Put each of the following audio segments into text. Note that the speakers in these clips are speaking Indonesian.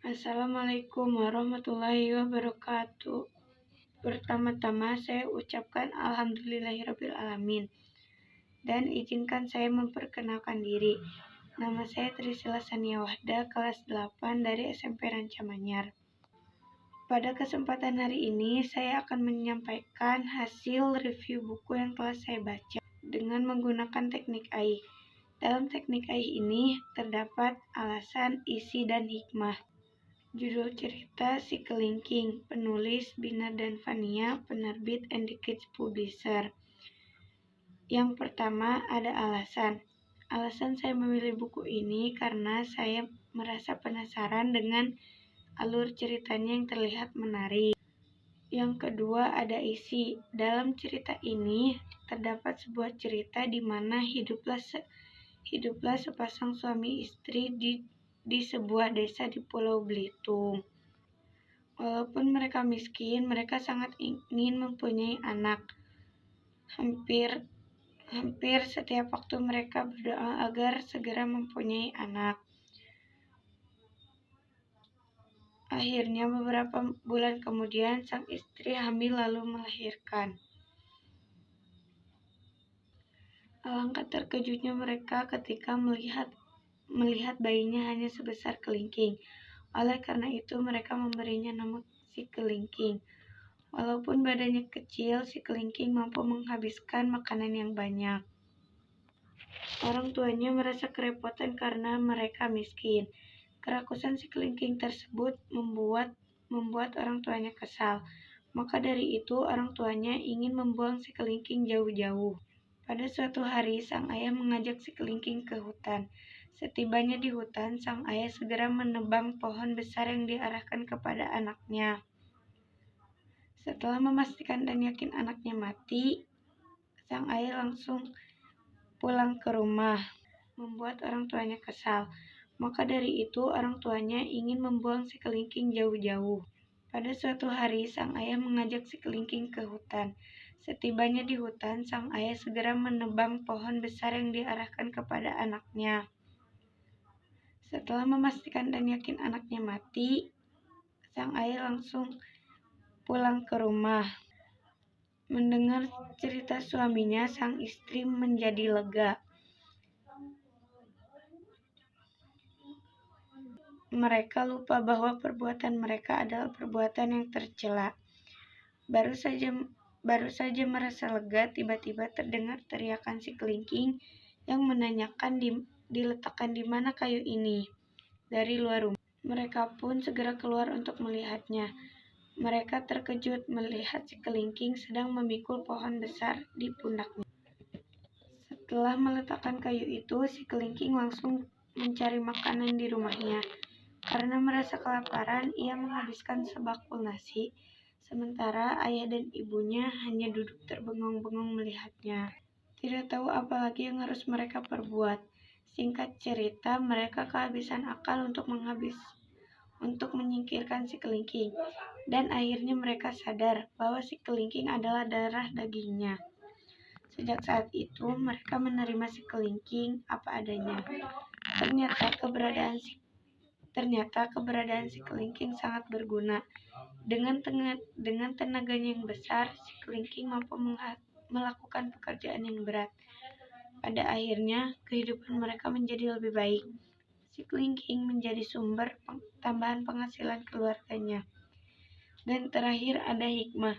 Assalamualaikum warahmatullahi wabarakatuh. Pertama-tama saya ucapkan alhamdulillahirrabbilalamin. Dan izinkan saya memperkenalkan diri. Nama saya Trisila Sania Wahda, kelas 8 dari SMP Ranca Manyar. Pada kesempatan hari ini, saya akan menyampaikan hasil review buku yang telah saya baca dengan menggunakan teknik AI. Dalam teknik AI ini terdapat alasan, isi, dan hikmah. Judul cerita Si Kelingking, penulis Binar dan Fania, penerbit Andy Kids Publisher. Yang pertama ada alasan. Alasan saya memilih buku ini karena saya merasa penasaran dengan alur ceritanya yang terlihat menarik. Yang kedua ada isi. Dalam cerita ini terdapat sebuah cerita di mana hiduplah sepasang suami istri di sebuah desa di Pulau Belitung. Walaupun mereka miskin, mereka sangat ingin mempunyai anak. Hampir setiap waktu mereka berdoa agar segera mempunyai anak. Akhirnya beberapa bulan kemudian sang istri hamil lalu melahirkan. Alangkah terkejutnya mereka ketika melihat bayinya hanya sebesar kelingking. Oleh karena itu mereka memberinya nama Si Kelingking. Walaupun badannya kecil, si kelingking mampu menghabiskan makanan yang banyak. Orang tuanya merasa kerepotan karena mereka miskin. Kerakusan si kelingking tersebut membuat orang tuanya kesal. Maka dari itu orang tuanya ingin membuang si kelingking jauh-jauh. Pada suatu hari, sang ayah mengajak si kelingking ke hutan. Setibanya di hutan, sang ayah segera menebang pohon besar yang diarahkan kepada anaknya. Setelah memastikan dan yakin anaknya mati, sang ayah langsung pulang ke rumah, membuat orang tuanya kesal. Maka dari itu, orang tuanya ingin membuang si kelingking jauh-jauh. Pada suatu hari, sang ayah mengajak si kelingking ke hutan. Setibanya di hutan, sang ayah segera menebang pohon besar yang diarahkan kepada anaknya. Setelah memastikan dan yakin anaknya mati, sang ayah langsung pulang ke rumah. Mendengar cerita suaminya, sang istri menjadi lega. Mereka lupa bahwa perbuatan mereka adalah perbuatan yang tercela. Baru saja merasa lega, tiba-tiba terdengar teriakan si kelingking yang menanyakan diletakkan di mana kayu ini dari luar rumah. Mereka pun segera keluar untuk melihatnya. Mereka terkejut melihat si kelingking sedang memikul pohon besar di pundaknya. Setelah meletakkan kayu itu, si kelingking langsung mencari makanan di rumahnya. Karena merasa kelaparan, ia menghabiskan sebakul nasi, sementara ayah dan ibunya hanya duduk terbengong-bengong melihatnya. Tidak tahu apa lagi yang harus mereka perbuat. Singkat cerita, mereka kehabisan akal untuk menyingkirkan si kelingking. Dan akhirnya mereka sadar bahwa si kelingking adalah darah dagingnya. Sejak saat itu, mereka menerima si kelingking apa adanya. Ternyata keberadaan si kelingking sangat berguna. Dengan tenaganya yang besar, si kelingking mampu melakukan pekerjaan yang berat. Pada akhirnya, kehidupan mereka menjadi lebih baik. Si kelingking menjadi sumber tambahan penghasilan keluarganya. Dan terakhir ada hikmah.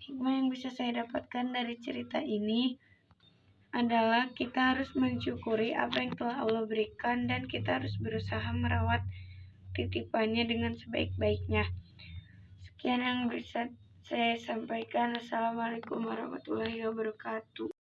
Hikmah yang bisa saya dapatkan dari cerita ini adalah kita harus mensyukuri apa yang telah Allah berikan dan kita harus berusaha merawat titipannya dengan sebaik-baiknya. Sekian yang bisa saya sampaikan. Assalamualaikum warahmatullahi wabarakatuh.